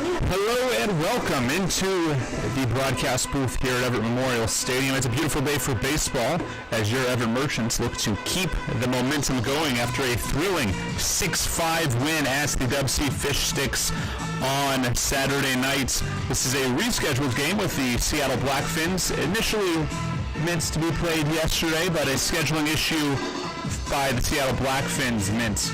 Hello and welcome into the broadcast booth here at Everett Memorial Stadium. It's a beautiful day for baseball as your Everett Merchants look to keep the momentum going after a thrilling 6-5 win at the Dub C Fish Sticks on Saturday night. This is a rescheduled game with the Seattle Blackfins, initially meant to be played yesterday, but a scheduling issue by the Seattle Blackfins meant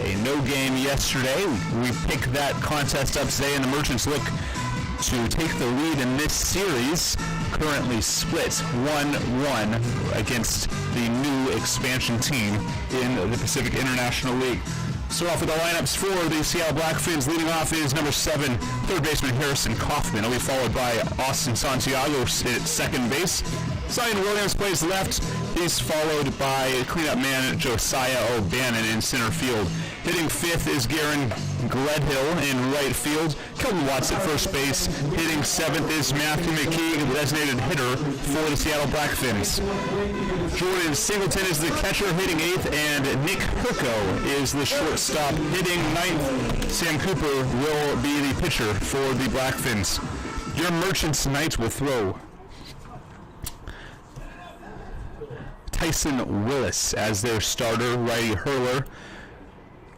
a no game yesterday. We pick that contest up today, and the Merchants look to take the lead in this series, currently split 1-1 against the new expansion team in the Pacific International League. Start off with the lineups for the Seattle Blackfins. Leading off is number 7, third baseman Harrison Kaufman. He'll be followed by Austin Santiago at second base. Zion Williams plays left. He's followed by cleanup man Josiah O'Bannon in center field. Hitting fifth is Garen Gledhill in right field. Kelton Watts at first base. Hitting seventh is Matthew McKeague, the designated hitter for the Seattle Blackfins. Jordan Singleton is the catcher, hitting eighth, and Nick Hurko is the shortstop, hitting ninth. Sam Cooper will be the pitcher for the Blackfins. Your Merchants tonight will throw Tyson Willis as their starter. Righty hurler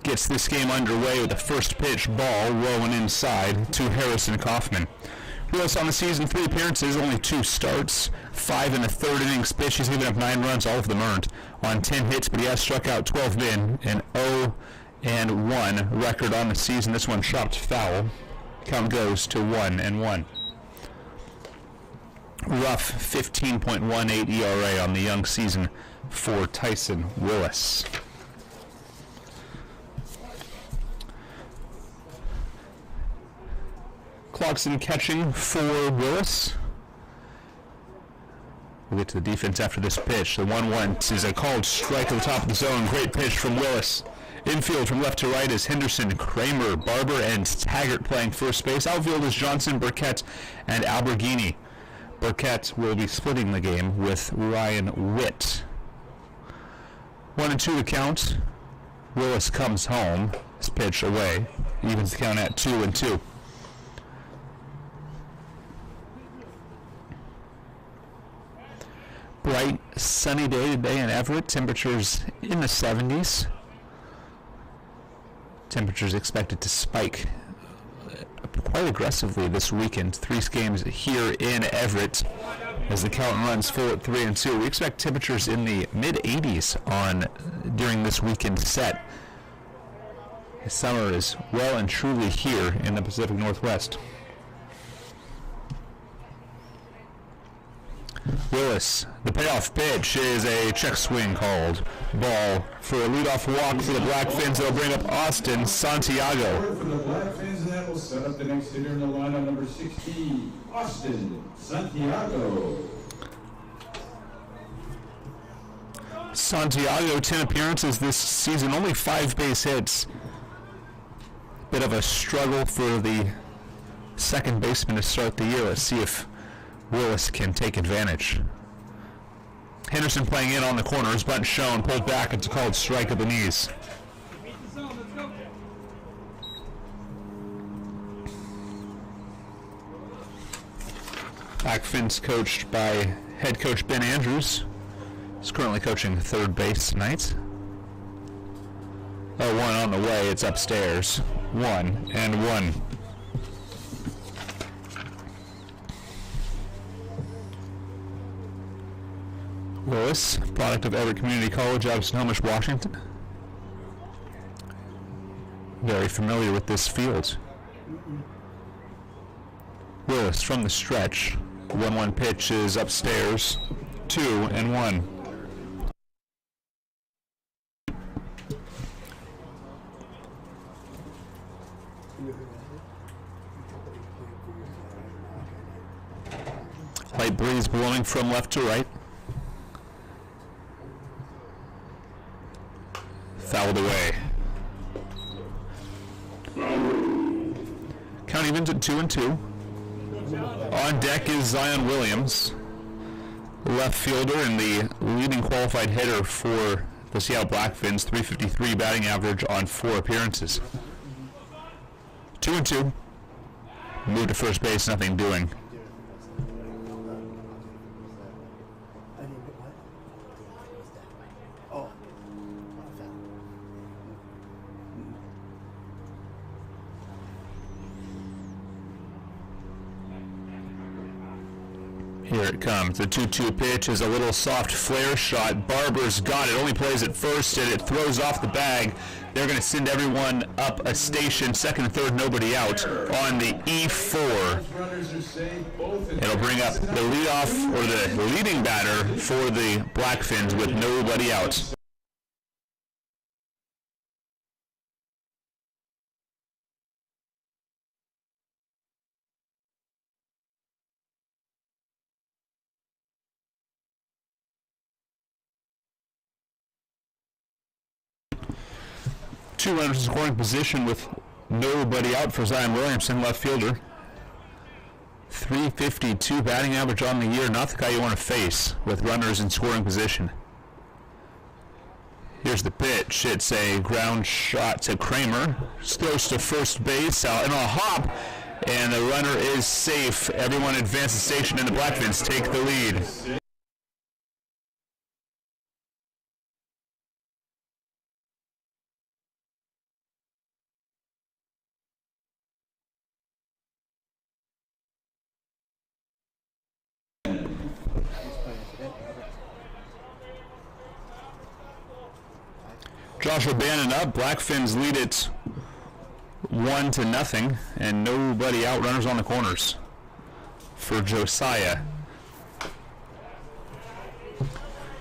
gets this game underway with the first pitch ball rolling inside to Harrison Kaufman. Willis on the season, 3 appearances, only 2 starts, 5 in the third innings pitch. He's given up 9 runs, all of them earned, on 10 hits, but he has struck out 12 men, an 0-1 record on the season. This one chopped foul. Count goes to 1-1. Rough 15.18 ERA on the young season for Tyson Willis. Clarkson catching for Willis. We'll get to the defense after this pitch. The 1-1 is a called strike at the top of the zone. Great pitch from Willis. Infield from left to right is Henderson, Kramer, Barber, and Taggart playing first base. Outfield is Johnson, Burkett, and Alberghini. Burkett will be splitting the game with Ryan Witt. 1-2 the count. Willis comes home. His pitch away. Evens the count at 2-2. Bright, sunny day today in Everett. Temperatures in the 70s. Temperatures expected to spike quite aggressively this weekend. 3 games here in Everett as the count runs full at 3-2. We expect temperatures in the mid-80s during this weekend set. The summer is well and truly here in the Pacific Northwest. Willis, the payoff pitch is a check swing called. Ball for a leadoff walk for the Blackfins. They'll bring up Austin Santiago. For the Blackfins, and that will set up the next hitter in the lineup, number 16, Austin Santiago. Santiago, 10 appearances this season, only 5 base hits. Bit of a struggle for the second baseman to start the year. Let's see if Willis can take advantage. Henderson playing in on the corner. His bunt shown, pulled back. It's a called strike at the knees. Blackfins coached by head coach Ben Andrews. He's currently coaching third base tonight. 0-1 on the way. It's upstairs. 1-1. Willis, product of Everett Community College out of Snohomish, Washington. Very familiar with this field. Willis from the stretch. 1-1 pitch is upstairs. 2-1. Light breeze blowing from left to right. Fouled away. Count evens at 2-2. On deck is Zion Williams, left fielder and the leading qualified hitter for the Seattle Blackfins, .353 batting average on 4 appearances. 2-2. Move to first base, nothing doing. Here it comes. The 2-2 pitch is a little soft flare shot. Barber's got it. Only plays at first, and it throws off the bag. They're going to send everyone up a station. Second and third, nobody out on the E4. It'll bring up the leadoff or the leading batter for the Blackfins with nobody out. Two runners in scoring position with nobody out for Zion Williamson, left fielder. 352 batting average on the year. Not the guy you want to face with runners in scoring position. Here's the pitch. It's a ground shot to Kramer. Goes to first base out and a hop, and the runner is safe. Everyone advances station, and the Blackfins take the lead. Josh O'Bannon up. Blackfins lead it 1-0, and nobody out. Runners on the corners for Josiah.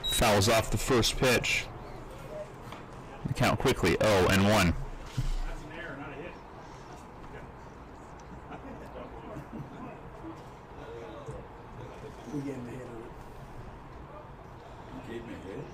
Fouls off the first pitch. The count quickly 0-1. We gave him a hit on it. You gave me a hit?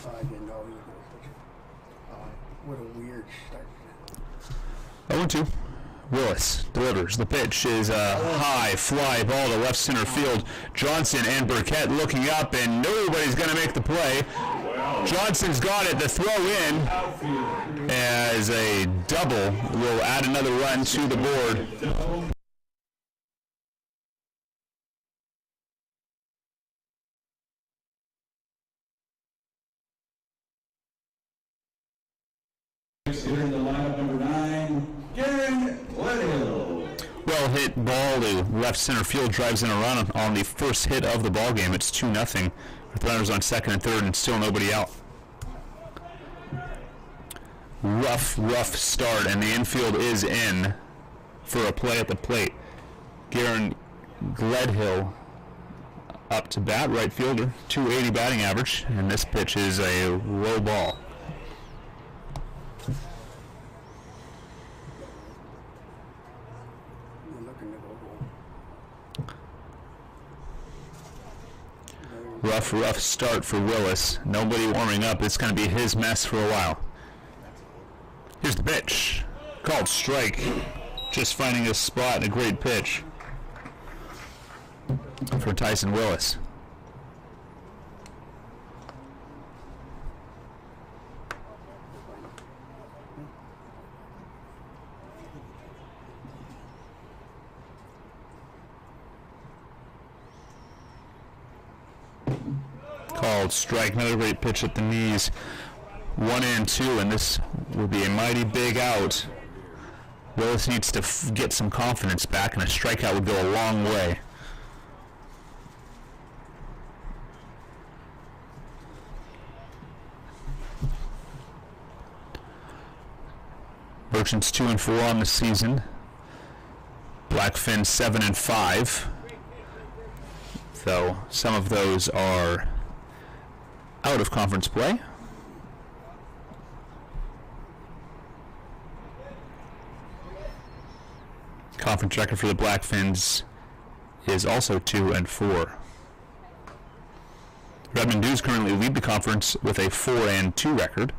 I didn't know he was going to pitch it. What a weird start. 0-2. Willis delivers. The pitch is a high fly ball to left center field. Johnson and Burkett looking up, and nobody's going to make the play. Johnson's got it. The throw in as a double will add another run to the board. Hitter in the lineup, number 9, Garen Glenhill. Well hit ball to left center field, drives in a run on the first hit of the ball game. It's 2-0 with runners on second and third and still nobody out. Rough start, and the infield is in for a play at the plate. Garen Gledhill up to bat, right fielder, 280 batting average, and this pitch is a low ball. We're looking to go home. Rough start for Willis. Nobody warming up. It's going to be his mess for a while. Here's the pitch. Called strike. Just finding his spot. A great pitch for Tyson Willis. Called strike. Another great pitch at the knees. 1-2, and this will be a mighty big out. Willis needs to get some confidence back, and a strikeout would go a long way. Merchants 2-4 on the season. Blackfins 7-5. Though some of those are out of conference play. Conference record for the Blackfins is also 2-4. Redmond News currently lead the conference with a 4-2 record.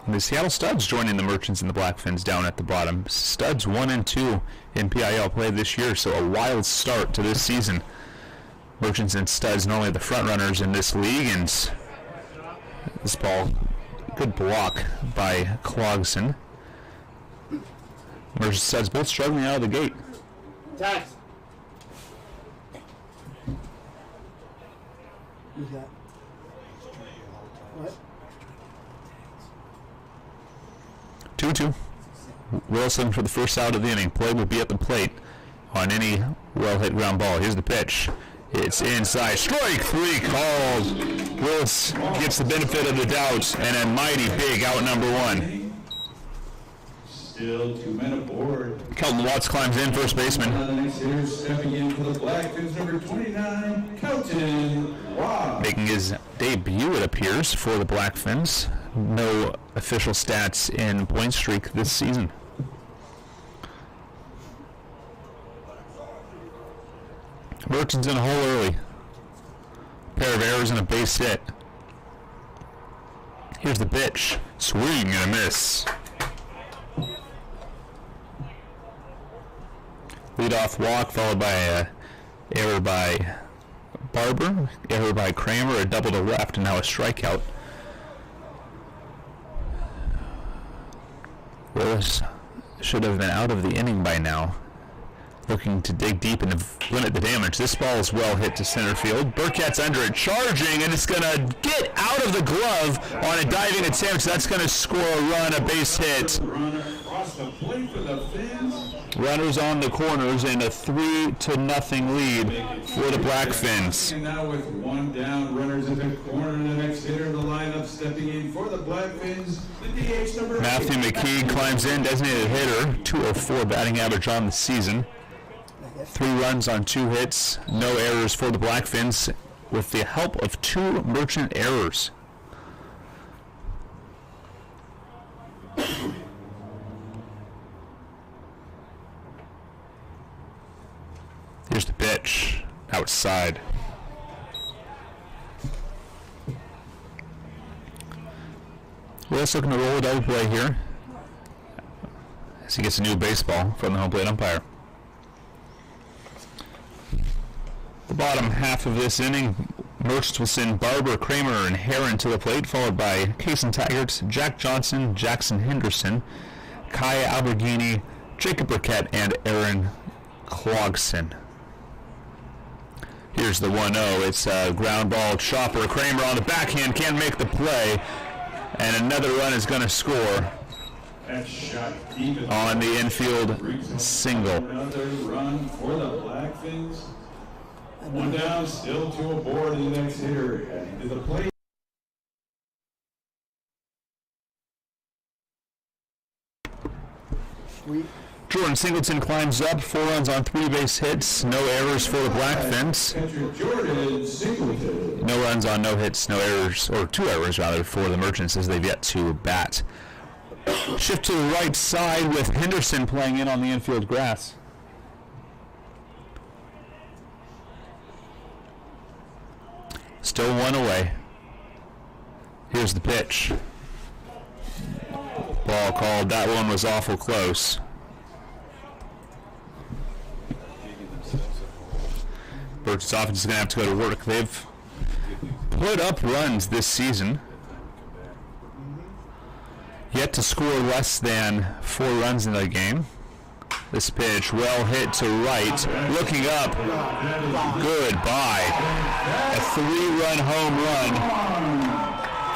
And the Seattle Studs joining the Merchants and the Blackfins down at the bottom. Studs 1-2 in PIL play this year, so a wild start to this season. Merchants and Studs normally the front runners in this league, and this ball, good block by Clogson. Merchants and Studs both struggling out of the gate. Tax. Who's that? What? 2-2. Wilson for the first out of the inning. Play will be at the plate on any well-hit ground ball. Here's the pitch. It's inside. Strike 3 called. Willis gets the benefit of the doubt, and a mighty big out number 1. Still 2 men aboard. Kelton Watts climbs in, first baseman. On the next hitter, stepping in for the Blackfins, number 29, Kelton Watts. Making his debut, it appears, for the Blackfins. No official stats in point streak this season. Merchants in a hole early. Pair of errors and a base hit. Here's the pitch. Swing and a miss. Leadoff walk followed by a error by Barber, error by Kramer, a double to left, and now a strikeout. Willis should have been out of the inning by now. Looking to dig deep and limit the damage. This ball is well hit to center field. Burkett's under it, charging, and it's going to get out of the glove on a diving attempt. So that's going to score a run, a base hit. Runner across the plate for the Fins. Runners on the corners and a 3-0 lead for the Blackfins. And now with 1 down, runners at the corner, the next hitter in the lineup stepping in for the Blackfins, the DH number 8. Matthew McKee climbs in, designated hitter, 204 batting average on the season. 3 runs on 2 hits, no errors for the Blackfins, with the help of 2 Merchant errors. Here's the pitch, outside. Willis looking to roll a double play here as he gets a new baseball from the home plate umpire. The bottom half of this inning, Merchants will send Barber, Kramer, and Heron to the plate, followed by Kaysen Taggart, Jack Johnson, Jackson Henderson, Kaya Alberghini, Jacob Burkett, and Aaron Clogson. Here's the 1-0. It's a ground ball chopper. Kramer on the backhand can't make the play, and another run is going to score That shot deep on the infield single. Another run for the Blackfins. 1 down, still 2 aboard. The next hitter heading to the plate. Sweet. Jordan Singleton climbs up, 4 runs on 3 base hits, no errors for the Blackfins. Catcher Jordan Singleton. No runs on no hits, no errors, or 2 errors rather, for the Merchants as they've yet to bat. Shift to the right side with Henderson playing in on the infield grass. Still 1 away. Here's the pitch. Ball called. That one was awful close. Merchants offense is going to have to go to work. They've put up runs this season, yet to score less than 4 runs in the game. This pitch well hit to right, looking up, goodbye. A 3-run home run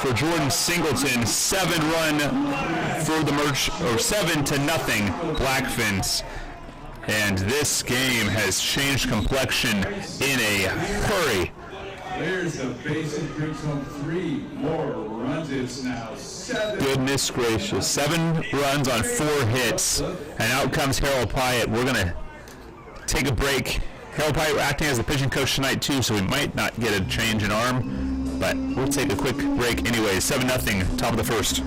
for Jordan Singleton, 7-run for the 7-0 Blackfins. And this game has changed complexion in a hurry. There's the base and brings home 3 more runs. It's now 7. Goodness gracious. 7 runs on 4 hits. And out comes Harold Pyatt. We're going to take a break. Harold Pyatt acting as the pitching coach tonight too, so we might not get a change in arm. But we'll take a quick break anyway. 7-0, top of the first.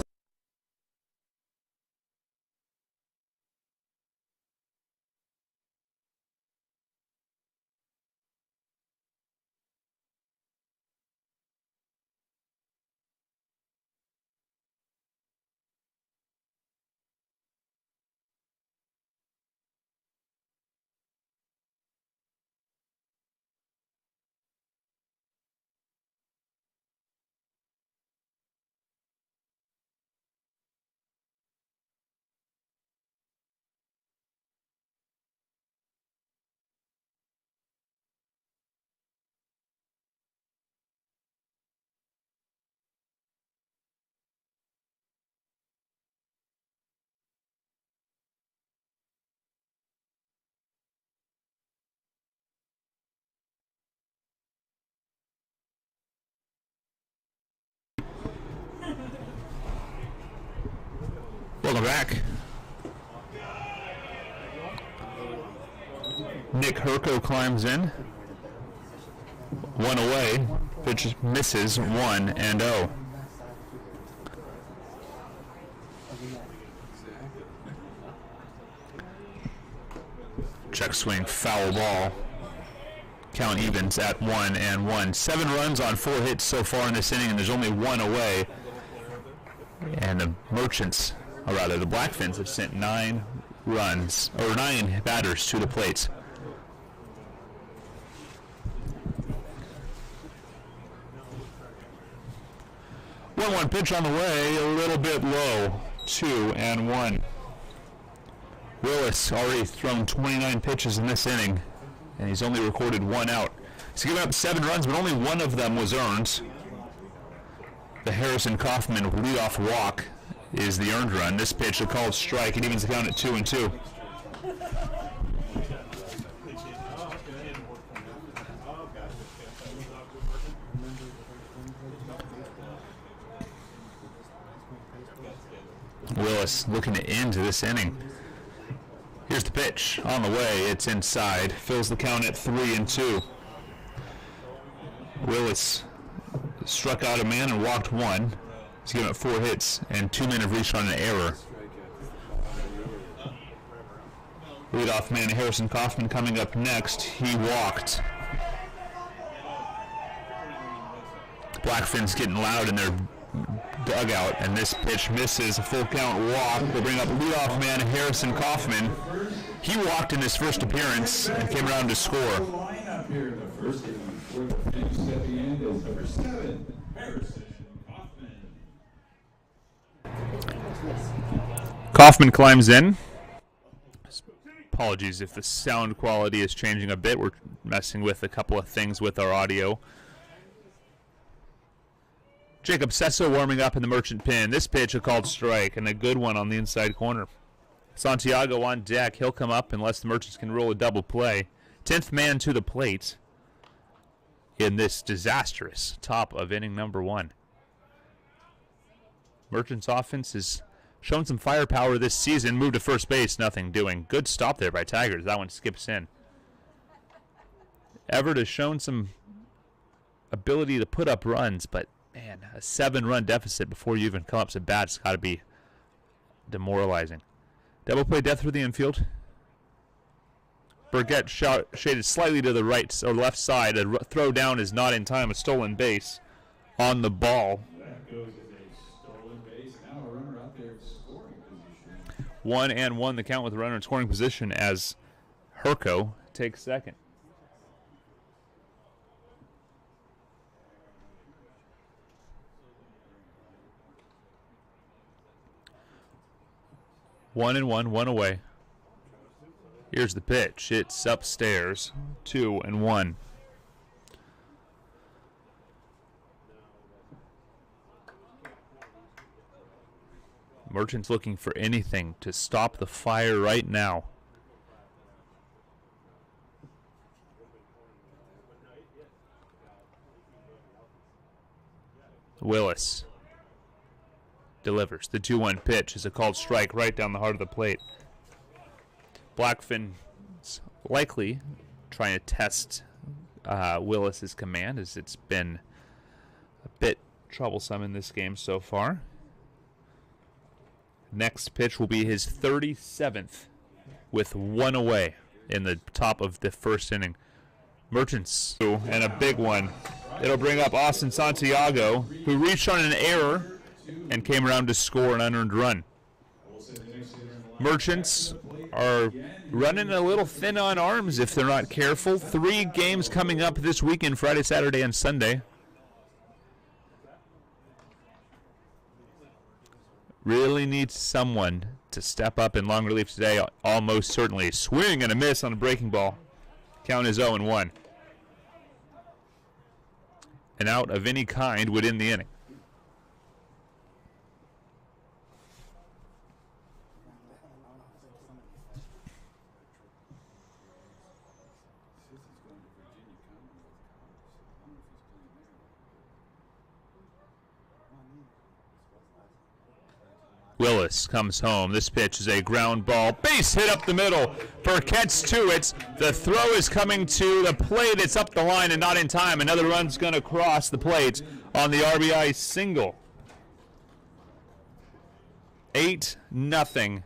Welcome back. Nick Herco climbs in. 1 away. Pitch misses 1-0. Check swing, foul ball. Count evens at 1-1. 7 runs on 4 hits so far in this inning, and there's only 1 away. And the Merchants, or rather the Blackfins, have sent 9 batters to the plate. One pitch on the way, a little bit low. 2-1. Willis already thrown 29 pitches in this inning, and he's only recorded 1 out. He's given up 7 runs, but only 1 of them was earned. The Harrison Kaufman leadoff walk is the earned run. This pitch, a called strike. It evens the count at 2-2. Willis looking to end this inning. Here's the pitch on the way. It's inside. Fills the count at 3-2. Willis struck out a man and walked 1. He's given up 4 hits, and 2 men have reached on an error. Leadoff man Harrison Kaufman coming up next. He walked. Blackfins getting loud in their dugout, and this pitch misses. A full count walk. They bring up leadoff man Harrison Kaufman. He walked in his first appearance and came around to score. Lineup here in the first inning for the pitch stepping in is number 7, Harrison Kaufman. Kaufman climbs in. Apologies if the sound quality is changing a bit. We're messing with a couple of things with our audio. Jacob Sesso warming up in the Merchant pen. This pitch a called strike, and a good one on the inside corner. Santiago on deck. He'll come up unless the Merchants can roll a double play. 10th man to the plate in this disastrous top of inning number 1. Merchants offense has shown some firepower this season. Moved to first base, nothing doing. Good stop there by Tigers. That one skips in. Everett has shown some ability to put up runs, but man, a 7-run deficit before you even come up to bat has got to be demoralizing. Double play death through the infield. Burgett shaded slightly to the right or left side. A throw down is not in time. A stolen base on the ball. That goes as a stolen base. Now a runner out there in scoring position. 1-1 the count with a runner in scoring position as Herco takes second. One away. Here's the pitch. It's upstairs. 2-1. Merchants looking for anything to stop the fire right now. Willis delivers. The 2-1 pitch is a called strike right down the heart of the plate. Blackfin's likely trying to test Willis's command, as it's been a bit troublesome in this game so far. Next pitch will be his 37th with 1 away in the top of the first inning. Merchants, and a big one. It'll bring up Austin Santiago, who reached on an error and came around to score an unearned run. Merchants are running a little thin on arms if they're not careful. 3 games coming up this weekend, Friday, Saturday, and Sunday. Really needs someone to step up in long relief today, almost certainly. Swing and a miss on a breaking ball. Count is 0-1. An out of any kind would end the inning. Willis comes home. This pitch is a ground ball. Base hit up the middle. Burkett's to it. The throw is coming to the plate. It's up the line and not in time. Another run's going to cross the plate on the RBI single. 8-0.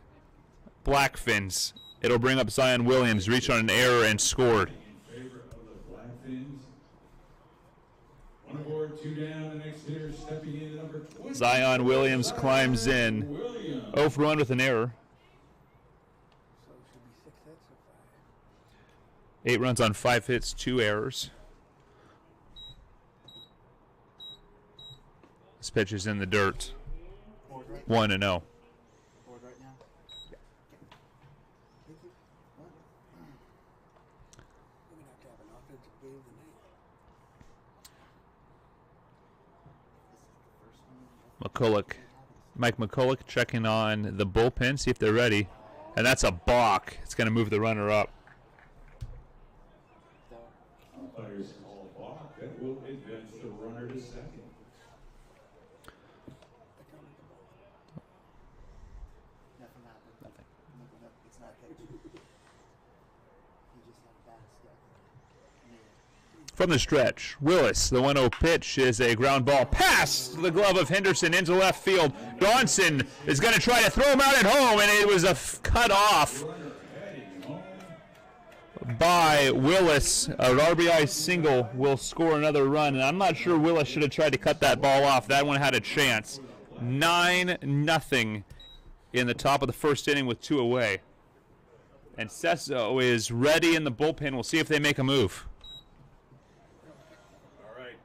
Blackfins. It'll bring up Zion Williams. Reached on an error and scored. In favor of the Blackfins. One aboard, two down. The next hitter stepping in, number 20. Zion Williams climbs in. Williams. 0 for 1 with an error. So it should be 6 hits or 5. 8 runs on 5 hits, 2 errors. This pitch is in the dirt. 1-0. Board right now? Thank you. What? We're going to have to have an offensive game tonight. McCulloch. Mike McCulloch checking on the bullpen, see if they're ready. And that's a balk. It's going to move the runner up. Umpires call balk. That will advance the runner to second. Nothing happened. Nothing. It's not hit. He just had a bad step. From the stretch, Willis, the 1-0 pitch is a ground ball past the glove of Henderson into left field. Dawson is going to try to throw him out at home, and it was a cut off by Willis. An RBI single will score another run, and I'm not sure Willis should have tried to cut that ball off. That one had a chance. 9-0 in the top of the first inning with 2 away. And Cesso is ready in the bullpen. We'll see if they make a move. All right.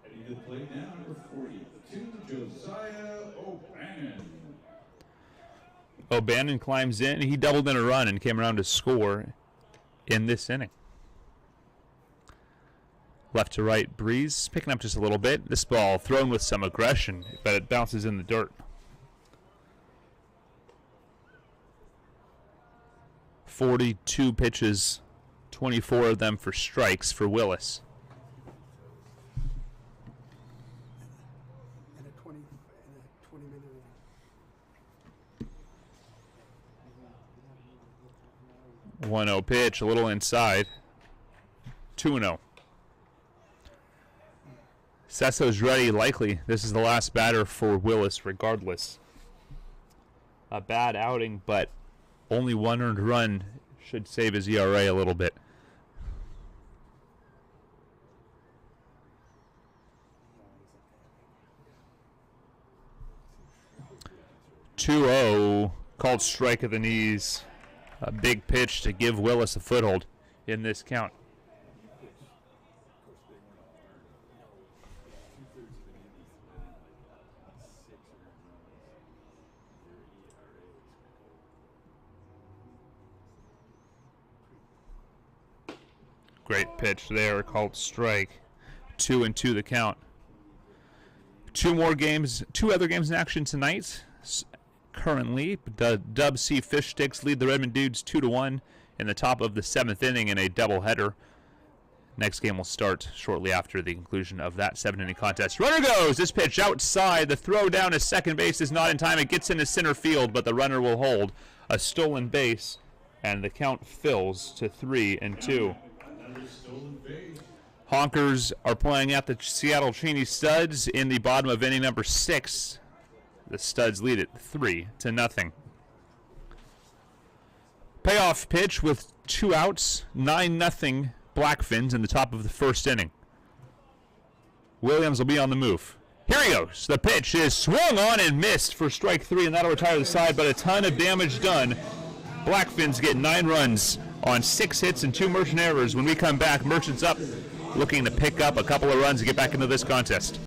Heading to the plate now, number 42, Josiah O'Bannon. O'Bannon climbs in. He doubled in a run and came around to score in this inning. Left to right breeze, picking up just a little bit. This ball thrown with some aggression, but it bounces in the dirt. 42 pitches, 24 of them for strikes for Willis. In a 20-minute inning. 1-0 pitch, a little inside. 2-0. Cesso's ready, likely. This is the last batter for Willis, regardless. A bad outing, but only 1 earned run should save his ERA a little bit. 2-0, called strike of the knees. A big pitch to give Willis a foothold in this count. Great pitch there, called strike. 2-2 the count. Two other games in action tonight. Currently, the Dub C Fish Sticks lead the Redmond Dudes 2-1 in the top of the 7th inning in a doubleheader. Next game will start shortly after the conclusion of that 7-inning contest. Runner goes! This pitch outside. The throw down to second base is not in time. It gets into center field, but the runner will hold a stolen base, and the count fills to 3-2. Honkers are playing at the Seattle Cheney Studs in the bottom of inning number 6. The Studs lead it 3-0. Payoff pitch with 2 outs, 9-0 Blackfins in the top of the first inning. Williams will be on the move. Here he goes. The pitch is swung on and missed for strike 3, and that'll retire the side, but a ton of damage done. Blackfins get 9 runs on 6 hits and 2 Merchant errors. When we come back, Merchant's up, looking to pick up a couple of runs to get back into this contest.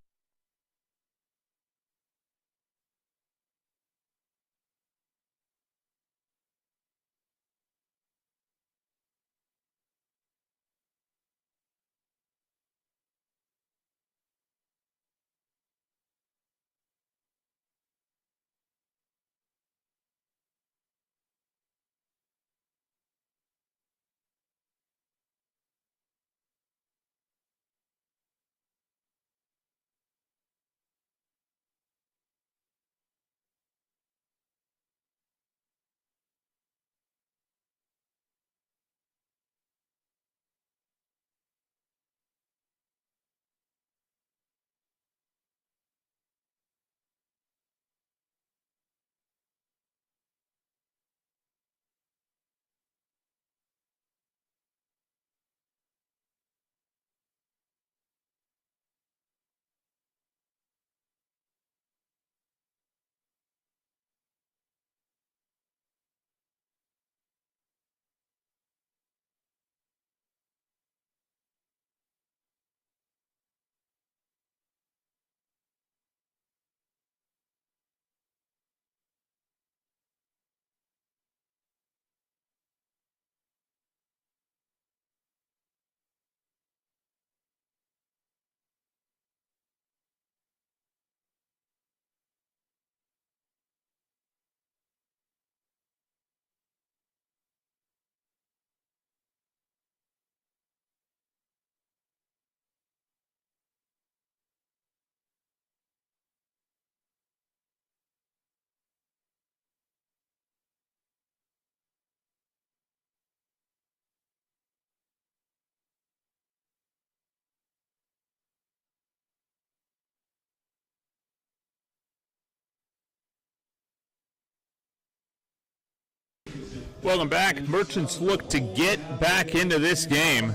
Welcome back. Merchants look to get back into this game.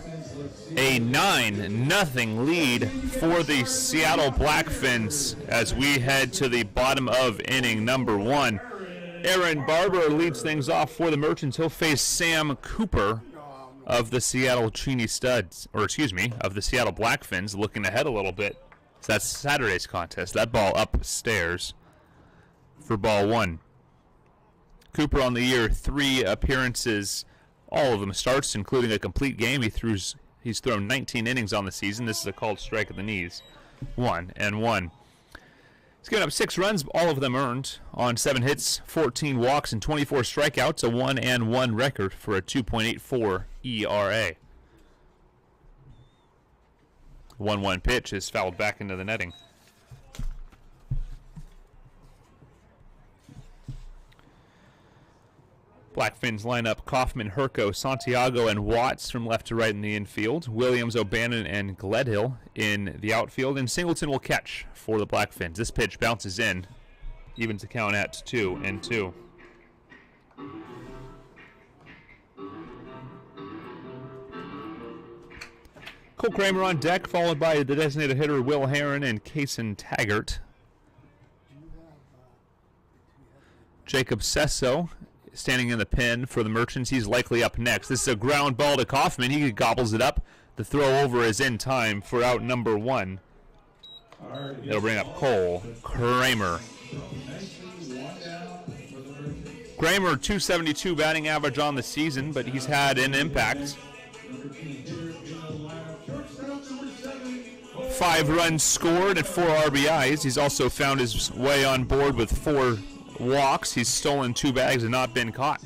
A 9-0 lead for the Seattle Blackfins as we head to the bottom of inning number 1. Aaron Barber leads things off for the Merchants. He'll face Sam Cooper of the Seattle Cheney Studs, of the Seattle Blackfins, looking ahead a little bit. So that's Saturday's contest. That ball upstairs for ball 1. Cooper on the year, 3 appearances, all of them starts, including a complete game. He's thrown 19 innings on the season. This is a called strike at the knees. 1-1. He's given up 6 runs, all of them earned, on 7 hits, 14 walks, and 24 strikeouts, a 1-1 record for a 2.84 ERA. 1-1 pitch is fouled back into the netting. Blackfins line up Kaufman, Herco, Santiago, and Watts from left to right in the infield. Williams, O'Bannon, and Gledhill in the outfield. And Singleton will catch for the Blackfins. This pitch bounces in, evens the count at 2-2. Cole Kramer on deck, followed by the designated hitter Will Heron and Kaysen Taggart. Jacob Sesso standing in the pen for the Merchants. He's likely up next. This is a ground ball to Kaufman. He gobbles it up. The throw over is in time for out number 1. It'll bring up Cole Kramer. Kramer, 272 batting average on the season, but he's had an impact. 5 runs scored and 4 RBIs. He's also found his way on board with 4 walks. He's stolen 2 bags and not been caught.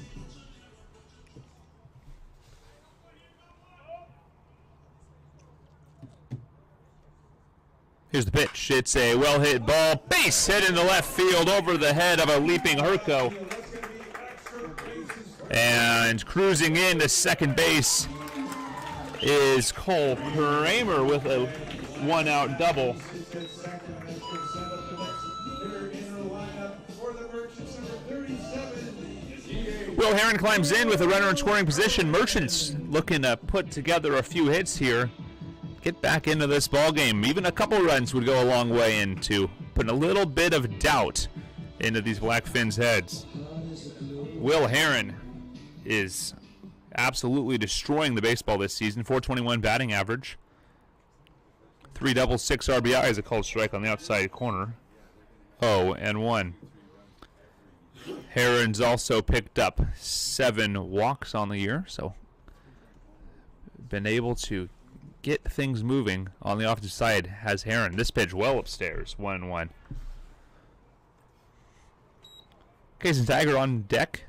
Here's the pitch. It's a well-hit ball. Base hit in the left field over the head of a leaping Herco. And cruising into second base is Cole Kramer with a 1-out double. Will Heron climbs in with a runner in scoring position. Merchants looking to put together a few hits here. Get back into this ball game. Even a couple runs would go a long way into putting a little bit of doubt into these Blackfins' heads. Will Heron is absolutely destroying the baseball this season. 421 batting average. 3 doubles, 6 RBIs, a called strike on the outside corner. 0-1. Heron's also picked up 7 walks on the year, so been able to get things moving on the offensive side has Heron. This pitch well upstairs, 1-1. Kaysen Taggart on deck.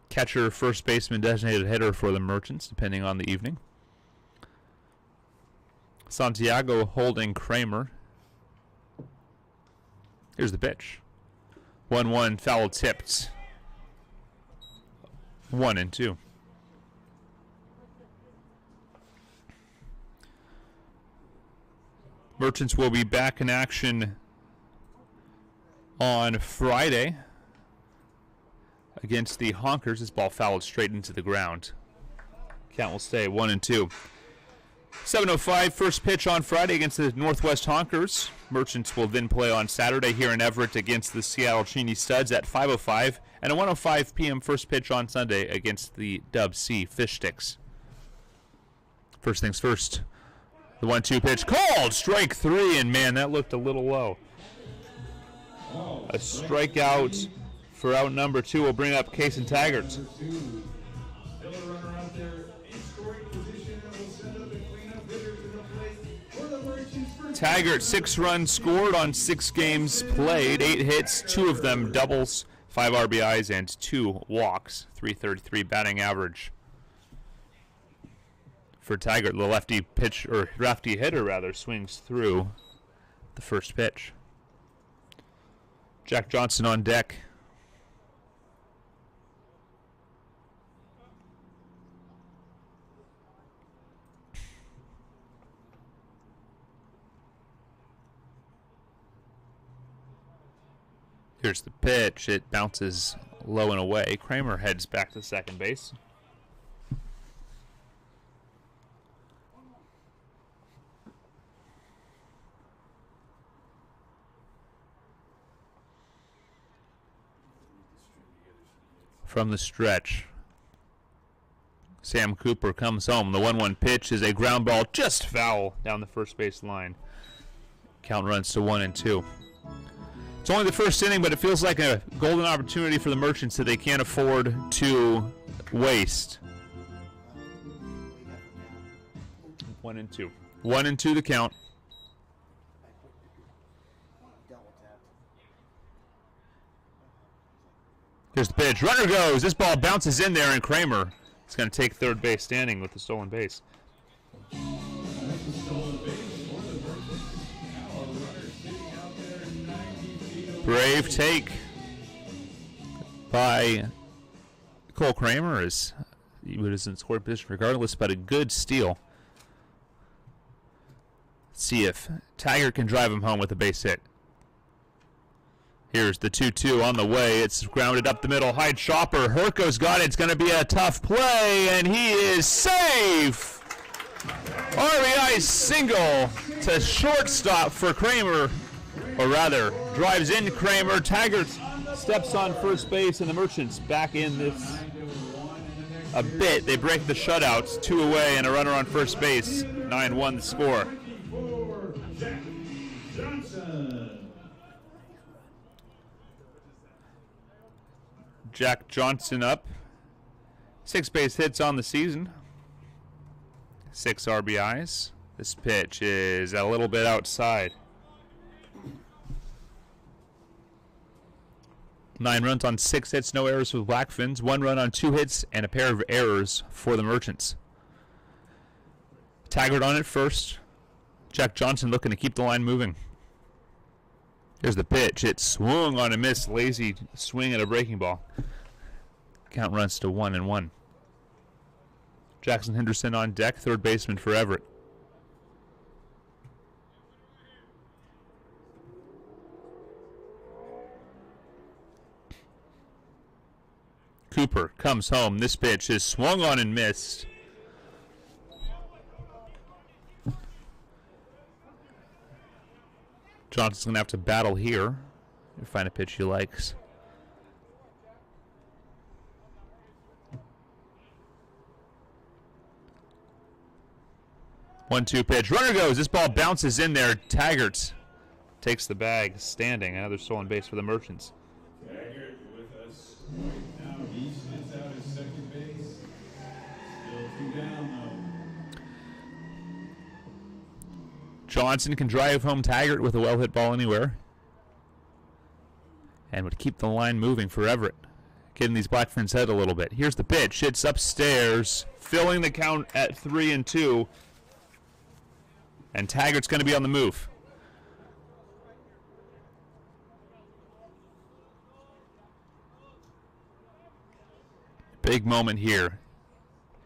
Catcher, first baseman, designated hitter for the Merchants, depending on the evening. Santiago holding Kramer. Here's the pitch. 1-1, foul tipped. 1-2. Merchants will be back in action on Friday against the Honkers. This ball fouled straight into the ground. Count will stay 1-2. 7:05, first pitch on Friday against the Northwest Honkers. Merchants will then play on Saturday here in Everett against the Seattle Cheney Studs at 5:05, and a 1:05 p.m. first pitch on Sunday against the Dub C Fish Sticks. First things first, the 1-2 pitch called, strike 3, and man, that looked a little low. A strikeout for out number 2 will bring up Kaysen Taggart. Taggart, 6 runs scored on 6 games played, 8 hits, 2 of them doubles, 5 RBIs, and 2 walks. 333 batting average for Taggart. The lefty hitter rather, swings through the first pitch. Jack Johnson on deck. Here's the pitch. It bounces low and away. Kramer heads back to second base. From the stretch, Sam Cooper comes home. The 1-1 pitch is a ground ball, just foul down the first base line. Count runs to 1-2. It's only the first inning, but it feels like a golden opportunity for the Merchants that they can't afford to waste. 1-2. 1-2 the count. Here's the pitch. Runner goes. This ball bounces in there, and Kramer is going to take third base standing with the stolen base. Brave take by Cole Kramer, as he was in scoring position regardless, but a good steal. Let's see if Taggart can drive him home with a base hit. Here's the 2-2 on the way. It's grounded up the middle. Hyde Chopper. Herco's got it. It's going to be a tough play, and he is safe. RBI single to shortstop for Kramer, or rather, drives in Kramer. Taggart steps on first base, and the Merchants back in this a bit. They break the shutouts. 2 away and a runner on first base. 9-1 the score. Jack Johnson up. 6 base hits on the season. 6 RBIs. This pitch is a little bit outside. 9 runs on 6 hits, no errors for the Blackfins. 1 run on 2 hits and a pair of errors for the Merchants. Taggart on it first. Jack Johnson looking to keep the line moving. Here's the pitch. It swung on a miss. Lazy swing at a breaking ball. Count runs to 1-1. Jackson Henderson on deck, third baseman for Everett. Cooper comes home. This pitch is swung on and missed. Johnson's going to have to battle here. Find a pitch he likes. One-two pitch. Runner goes. This ball bounces in there. Taggart takes the bag, standing. Another stolen base for the Merchants. Taggart with us right now. He sits out at second base. Still 2 down, though. Johnson can drive home Taggart with a well-hit ball anywhere. And would keep the line moving for Everett. Getting these Blackfins head a little bit. Here's the pitch. It's upstairs. Filling the count at 3-2. And Taggart's going to be on the move. Big moment here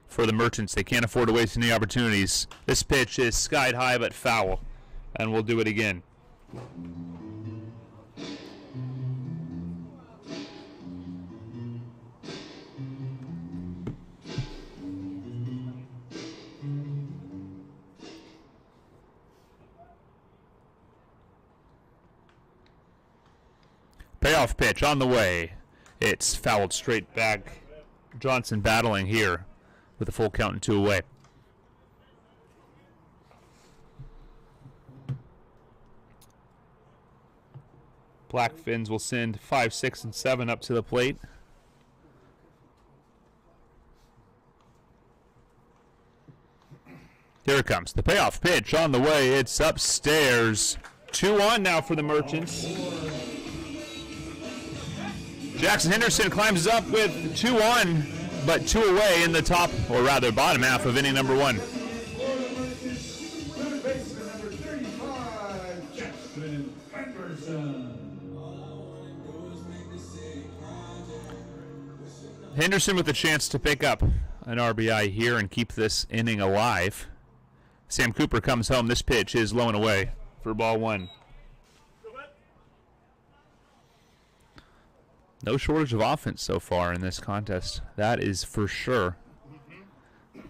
for the Merchants. They can't afford to waste any opportunities. This pitch is skied high but foul. And we'll do it again. Payoff pitch on the way. It's fouled straight back. Johnson battling here with a full count and 2 away. Blackfins will send 5, 6, and 7 up to the plate. Here it comes. The payoff pitch on the way. It's upstairs. 2-1 now for the Merchants. Jackson Henderson climbs up with 2 on, but 2 away in the top, or rather bottom half of inning number 1. Henderson with a chance to pick up an RBI here and keep this inning alive. Sam Cooper comes home. This pitch is low and away for ball 1. No shortage of offense so far in this contest. That is for sure. Here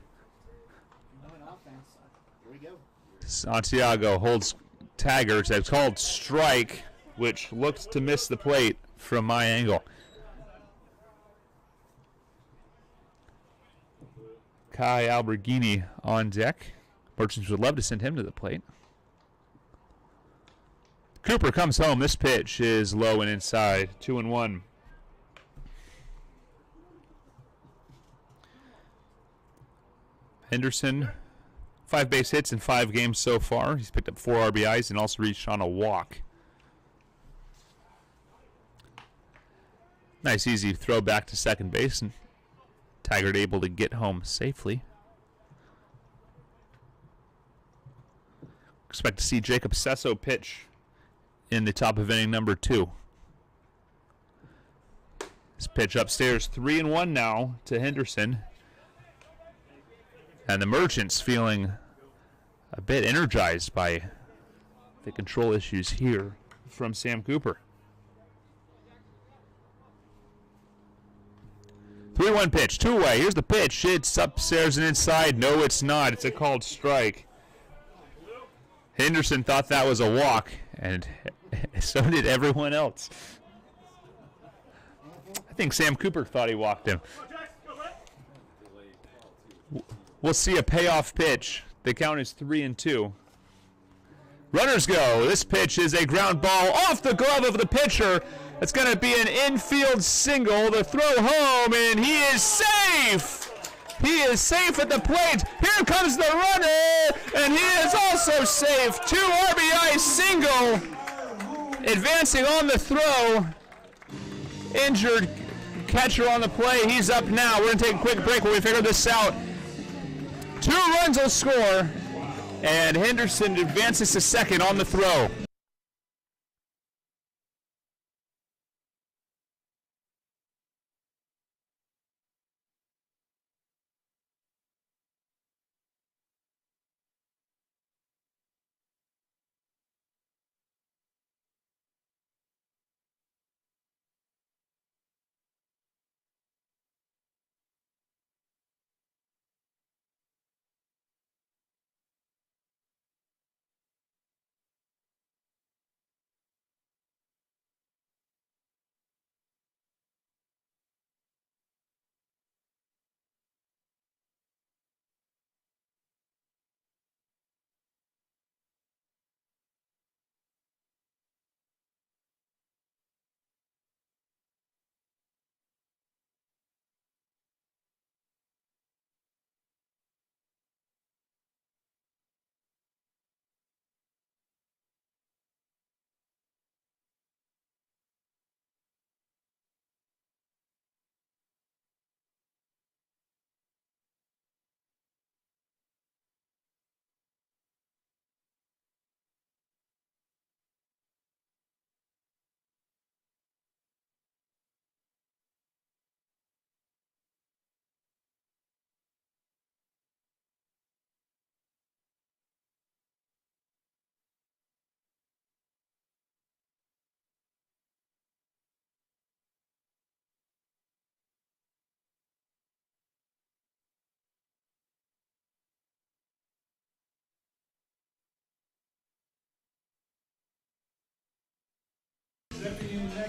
we go. Santiago holds Tagger. It's called strike, which looked to miss the plate from my angle. Kai Alberghini on deck. Merchants would love to send him to the plate. Cooper comes home. This pitch is low and inside. 2-1. Henderson, 5 base hits in 5 games so far. He's picked up 4 RBIs and also reached on a walk. Nice easy throw back to second base, and Taggart able to get home safely. Expect to see Jacob Sesso pitch in the top of inning number 2. This pitch upstairs, 3-1 now to Henderson. And the Merchants feeling a bit energized by the control issues here from Sam Cooper. 3-1 pitch, 2-away. Here's the pitch. It's upstairs and inside. No, it's not. It's a called strike. Henderson thought that was a walk, and so did everyone else. I think Sam Cooper thought he walked him. We'll see a payoff pitch. The count is 3-2. Runners go. This pitch is a ground ball off the glove of the pitcher. It's going to be an infield single. The throw home, and he is safe. He is safe at the plate. Here comes the runner, and he is also safe. 2 RBI single. Advancing on the throw. Injured catcher on the play. He's up now. We're going to take a quick break while we figure this out. 2 runs will score, and Henderson advances to second on the throw.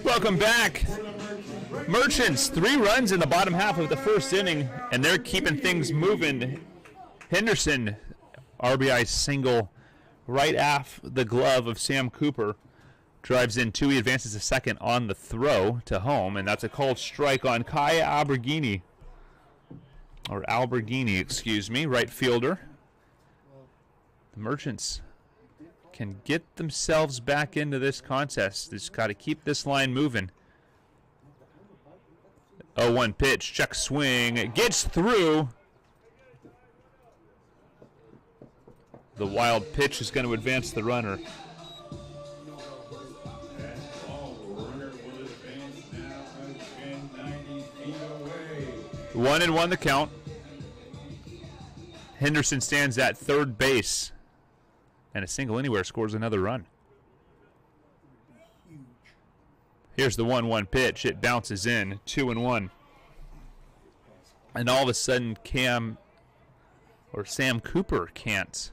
Welcome back. Merchants, 3 runs in the bottom half of the first inning, and they're keeping things moving. Henderson, RBI single right off the glove of Sam Cooper. Drives in 2. He advances to second on the throw to home, and that's a called strike on Kai Alberghini. Or Alberghini, excuse me, right fielder. The Merchants can get themselves back into this contest. Just got to keep this line moving. 0-1 pitch, check swing, gets through. The wild pitch is going to advance the runner. One and one the count. Henderson stands at third base, and a single anywhere scores another run. Here's the 1-1 pitch. It bounces in, 2-1. And all of a sudden, Sam Cooper can't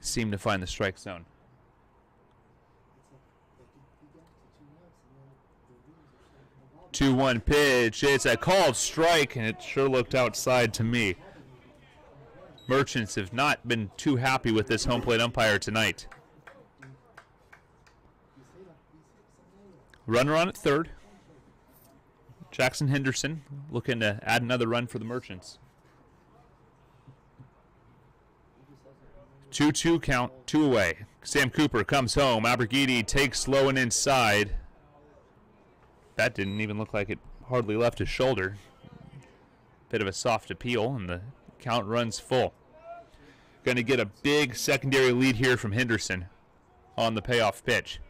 seem to find the strike zone. 2-1 pitch. It's a called strike, and it sure looked outside to me. Merchants have not been too happy with this home plate umpire tonight. Runner on at third. Jackson Henderson looking to add another run for the Merchants. 2-2 count, 2 away. Sam Cooper comes home. Abergidi takes low and inside. That didn't even look like it hardly left his shoulder. Bit of a soft appeal, and the count runs full. Going to get a big secondary lead here from Henderson on the payoff pitch.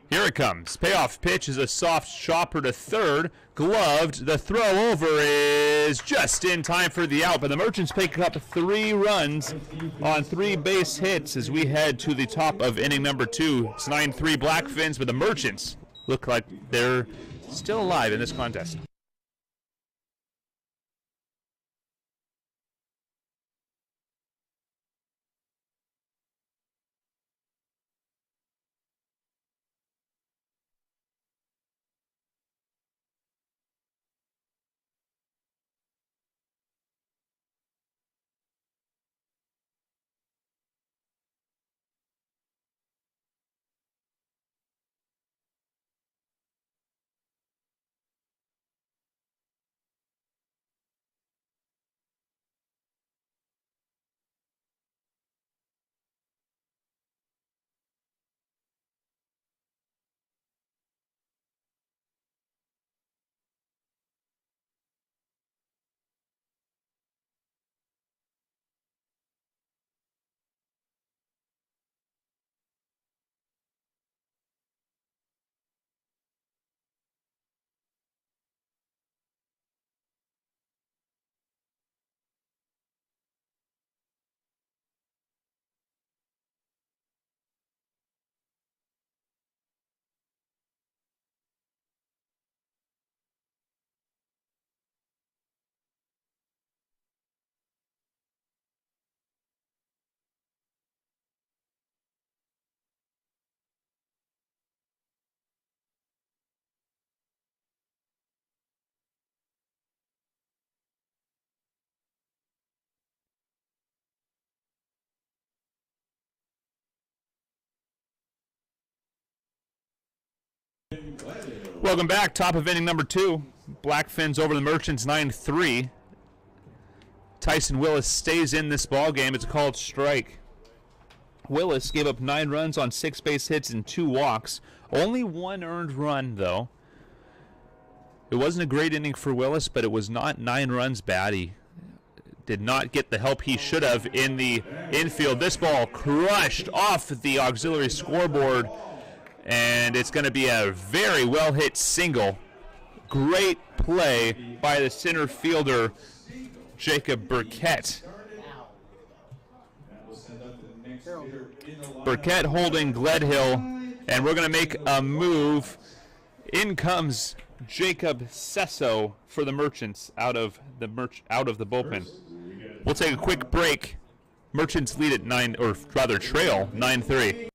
Here it comes. Payoff pitch is a soft chopper to third. Gloved. The throw over is just in time for the out. But the Merchants pick up 3 runs on 3 base hits as we head to the top of inning number 2. It's 9-3 Blackfins, but the Merchants look like they're still alive in this contest. Welcome back. Top of inning number 2. Blackfins over the Merchants 9-3. Tyson Willis stays in this ball game. It's a called strike. Willis gave up 9 runs on 6 base hits and 2 walks. Only 1 earned run, though. It wasn't a great inning for Willis, but it was not 9 runs bad. He did not get the help he should have in the infield. This ball crushed off the auxiliary scoreboard, and it's going to be a very well-hit single. Great play by the center fielder, Jacob Burkett. Burkett holding Gledhill, and we're going to make a move. In comes Jacob Sesso for the Merchants out of the bullpen. We'll take a quick break. Merchants lead at trail 9-3.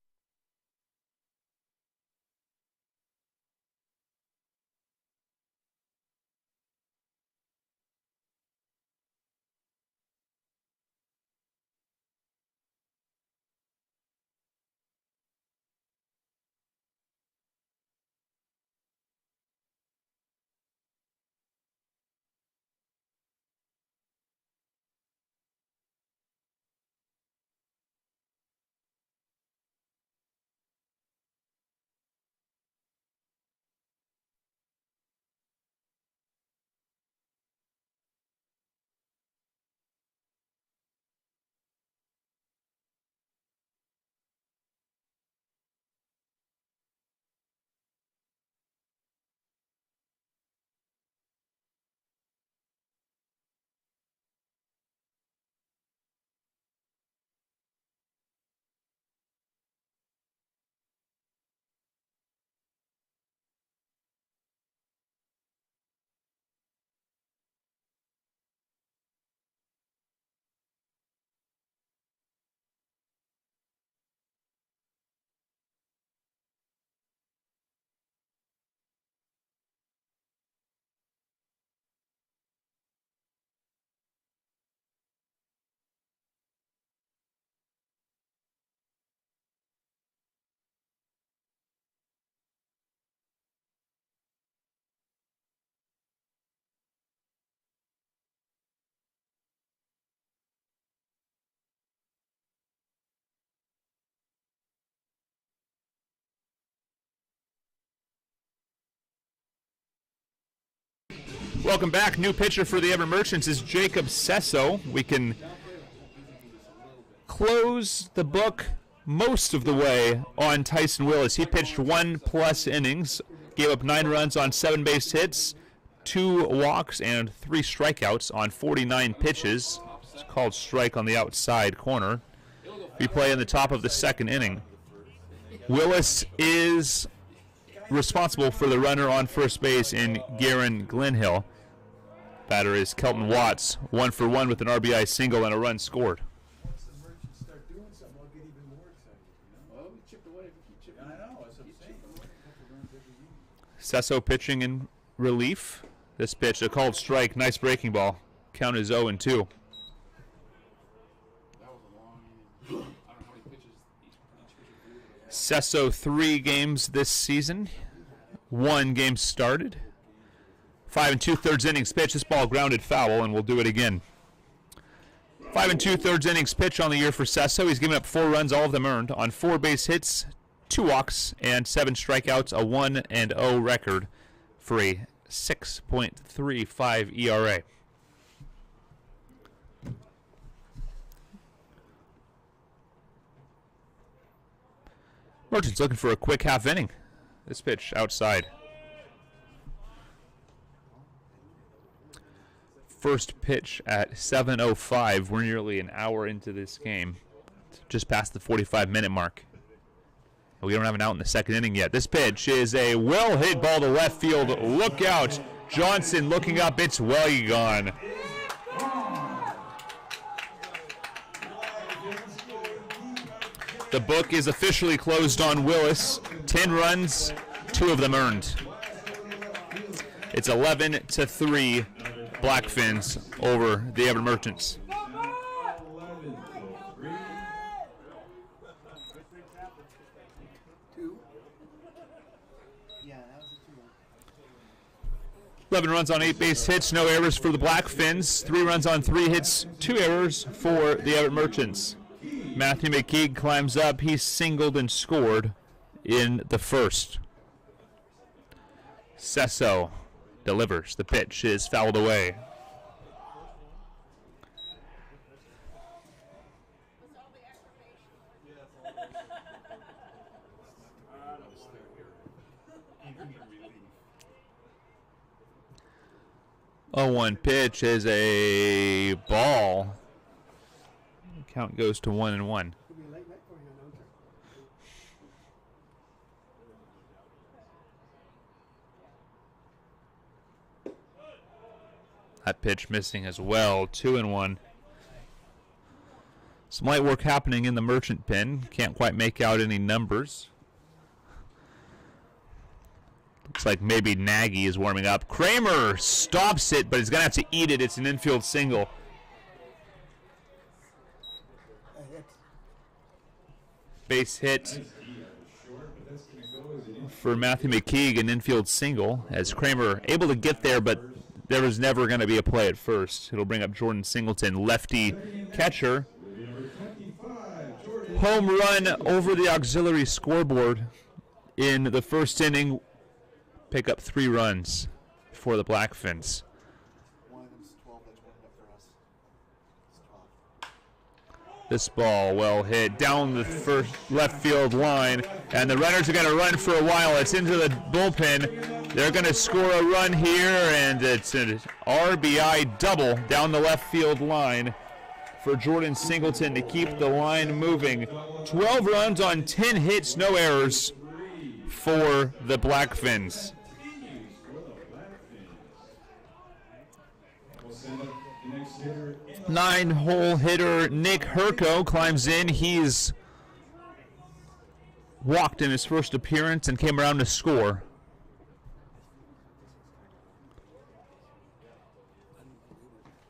Welcome back. New pitcher for the Everett Merchants is Jacob Sesso. We can close the book most of the way on Tyson Willis. He pitched 1+ innings, gave up 9 runs on 7 base hits, 2 walks, and 3 strikeouts on 49 pitches. It's called strike on the outside corner. We play in the top of the 2nd inning. Willis is responsible for the runner on first base in Garen Glenhill. Batter is Kelton Watts, 1 for 1 with an RBI single and a run scored. Once the Merchants start doing something, I'll get even more excited. Well, we chipped away. We keep chipping. I know. That's what I'm saying. Sesso pitching in relief. This pitch, a called strike. Nice breaking ball. Count is 0-2. That was a long inning. I don't know how many pitches each pitcher threw. Sesso 3 games this season. 1 game started. 5 2/3 innings pitch. This ball grounded foul, and we'll do it again. 5 2/3 innings pitch on the year for Sesso. He's given up 4 runs, all of them earned, on 4 base hits, 2 walks, and 7 strikeouts, a 1-0 record for a 6.35 ERA. Merchants looking for a quick half inning. This pitch outside. First pitch at 7:05. We're nearly an hour into this game. Just past the 45-minute mark. We don't have an out in the 2nd inning yet. This pitch is a well-hit ball to left field. Look out. Johnson looking up. It's well gone. The book is officially closed on Willis. 10 runs, 2 of them earned. It's 11-3 Blackfins over the Everett Merchants. Yeah, that was a 2-1. 11 runs on 8 base hits, no errors for the Blackfins. 3 runs on 3 hits, 2 errors for the Everett Merchants. Matthew McKeague climbs up. He singled and scored in the first. Sesso delivers. The pitch is fouled away. Oh, 1 pitch is a ball. Count goes to 1-1. It'll be a late night for you, I know, sir. That pitch missing as well. 2-1. Some light work happening in the Merchant pen. Can't quite make out any numbers. Looks like maybe Nagy is warming up. Kramer stops it, but he's going to have to eat it. It's an infield single. Base hit for Matthew McKeague, an infield single, as Kramer able to get there, but there was never going to be a play at first. It'll bring up Jordan Singleton, lefty catcher. Home run over the auxiliary scoreboard in the first inning. Pick up 3 runs for the Blackfins. One of them's 12, that's one up for us. It's 12. This ball well hit down the first left field line, and the runners are going to run for a while. It's into the bullpen. They're going to score a run here, and it's an RBI double down the left field line for Jordan Singleton to keep the line moving. 12 runs on 10 hits, no errors for the Blackfins. 9-hole hitter Nick Herco climbs in. He's walked in his first appearance and came around to score.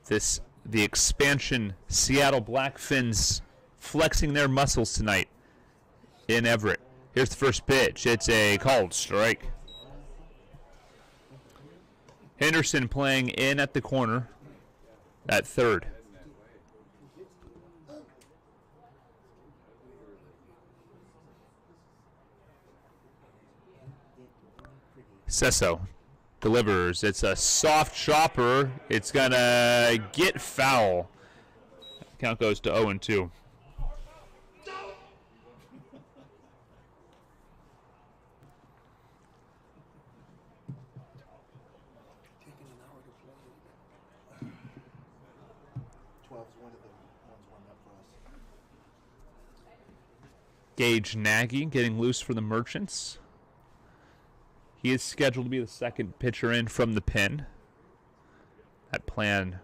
The expansion Seattle Blackfins flexing their muscles tonight in Everett. Here's the first pitch. It's a called strike. Henderson playing in at the corner at third. Sesso delivers. It's a soft chopper. It's going to get foul. Count goes to 0-2. Taking an hour to play. 12's one of them. One's warmed up for us. Gage Nagy getting loose for the Merchants. He is scheduled to be the second pitcher in from the pen. That plan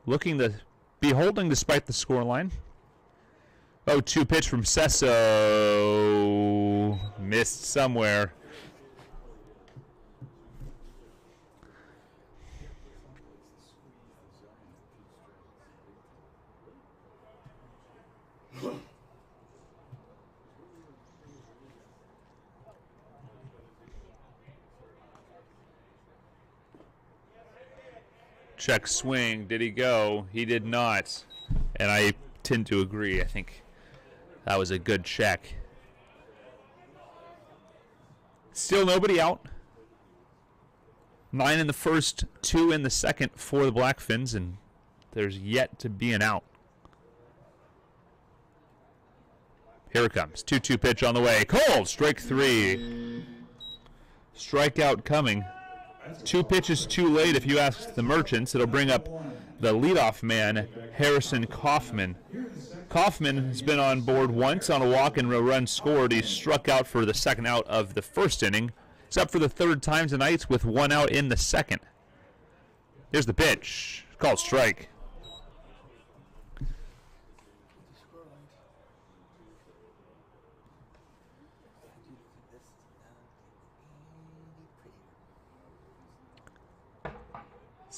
looking to be holding despite the scoreline. 0-2 pitch from Sesso. Missed somewhere. Check swing. Did he go? He did not. And I tend to agree. I think that was a good check. Still nobody out. 9 in the first, 2 in the second for the Blackfins, and there's yet to be an out. Here it comes. 2-2 pitch on the way. Cold. Strike 3. Strikeout coming. 2 pitches too late if you ask the Merchants. It'll bring up the leadoff man, Harrison Kaufman. Kaufman has been on board once on a walk and a run scored. He struck out for the second out of the first inning. It's up for the third time tonight with 1 out in the second. Here's the pitch. Called strike.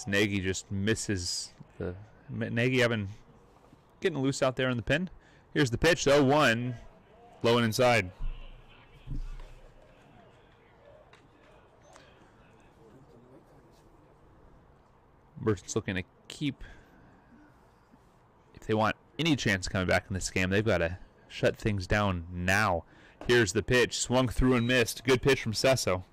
Nagy just misses the Nagy having getting loose out there in the pen. Here's the pitch, 0-1, low and inside. Merchants looking to keep, if they want any chance coming back in this game, they've got to shut things down now. Here's the pitch, swung through and missed. Good pitch from Sesso.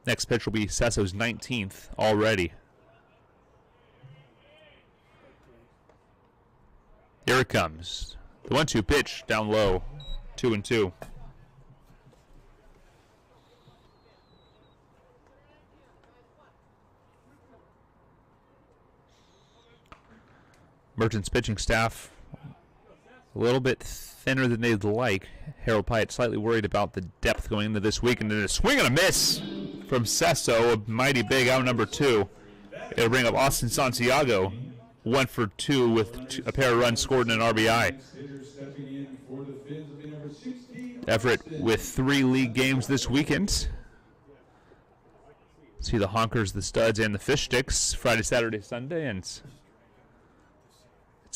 Next pitch will be Sesso's 19th already. Here it comes. The 1-2 pitch down low. 2-2. Merchants pitching staff a little bit thinner than they'd like. Harold Pyatt slightly worried about the depth going into this week, and then a swing and a miss from Sesso, a mighty big out number 2. It'll bring up Austin Santiago, 1 for 2 with a pair of runs scored and an RBI. Everett with 3 league games this weekend. See the honkers, the studs, and the fish sticks Friday, Saturday, Sunday, and it's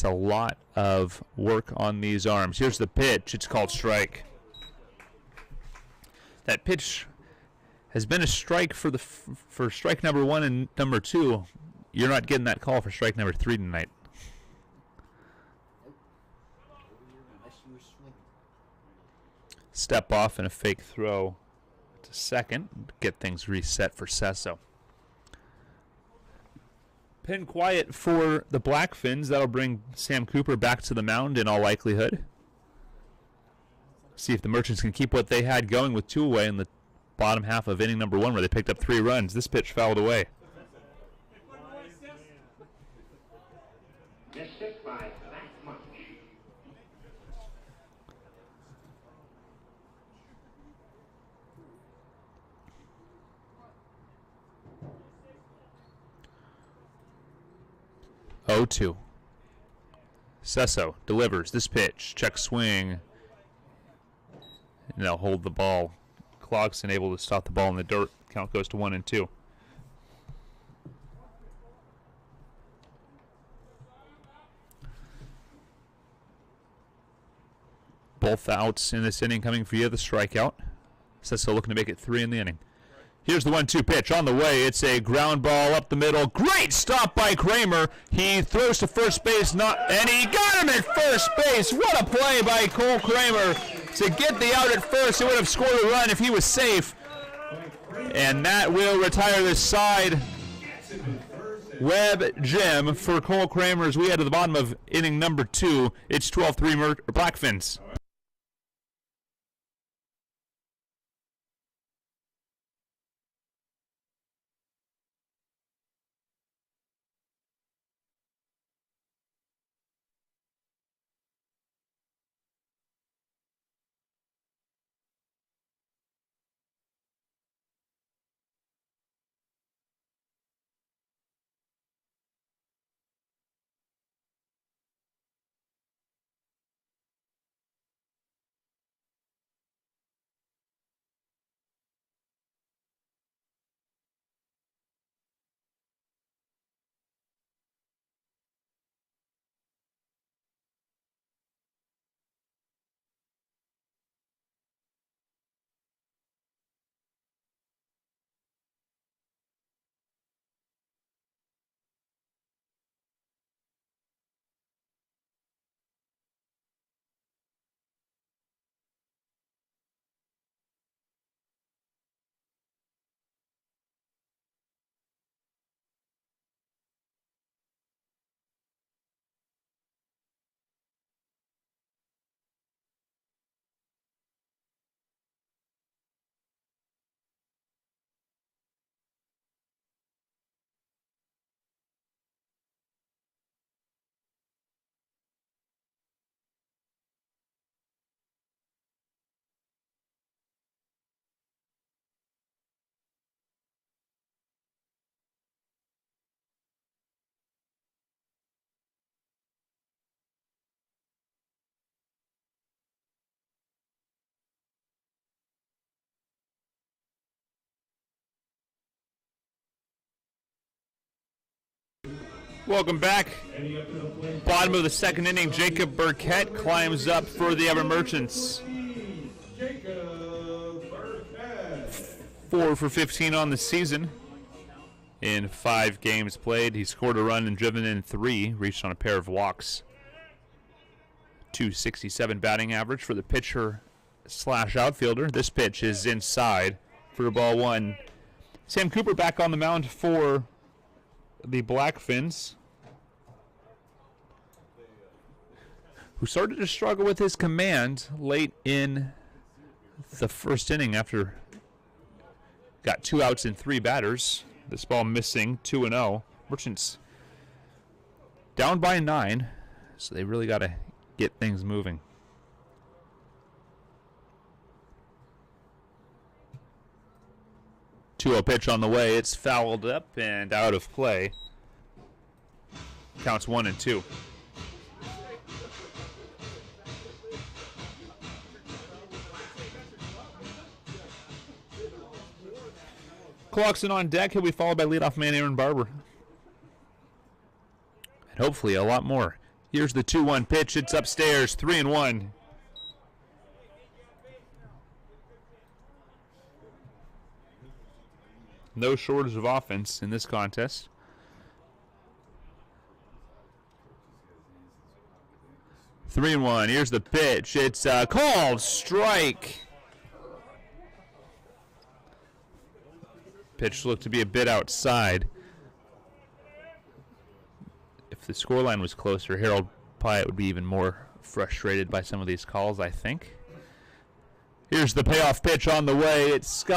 a lot of work on these arms. Here's the pitch. It's called strike. That pitch has been a strike for strike number 1 and number 2. You're not getting that call for strike number 3 tonight. Step off and a fake throw to second. Get things reset for Sesso. Pin quiet for the Blackfins. That'll bring Sam Cooper back to the mound in all likelihood. See if the Merchants can keep what they had going with 2 away in the bottom half of inning number 1 where they picked up 3 runs. This pitch fouled away. Oh, 2. Sesso delivers this pitch. Check swing. And they'll hold the ball. Clarkson able to stop the ball in the dirt. Count goes to 1-2. Both outs in this inning coming via the strikeout. Sesso looking to make it 3 in the inning. Here's the 1-2 pitch on the way. It's a ground ball up the middle. Great stop by Kramer. He throws to first base, and he got him at first base. What a play by Cole Kramer to get the out at first. He would have scored a run if he was safe. And that will retire this side. Webb Jim for Cole Kramer as we head to the bottom of inning number 2. It's 12-3 Blackfins. Welcome back. Bottom of the second inning, Jacob Burkett climbs up for the Everett Merchants. 4 for 15 on the season. In 5 games played, he scored a run and driven in 3, reached on a pair of walks. .267 batting average for the pitcher / outfielder. This pitch is inside for ball 1. Sam Cooper back on the mound for the Blackfins, who started to struggle with his command late in the first inning after got 2 outs and 3 batters. This ball missing, 2-0. Merchants down by 9, so they really got to get things moving. .2-0 pitch on the way. It's fouled up and out of play. Counts 1-2. Clarkson on deck. He'll be followed by leadoff man Aaron Barber. And hopefully a lot more. Here's the 2-1 pitch. It's upstairs. 3-1. No shortage of offense in this contest. 3-1. Here's the pitch. It's a called strike. Pitch looked to be a bit outside. If the scoreline was closer, Harold Pyatt would be even more frustrated by some of these calls, I think. Here's the payoff pitch on the way. It's Scott.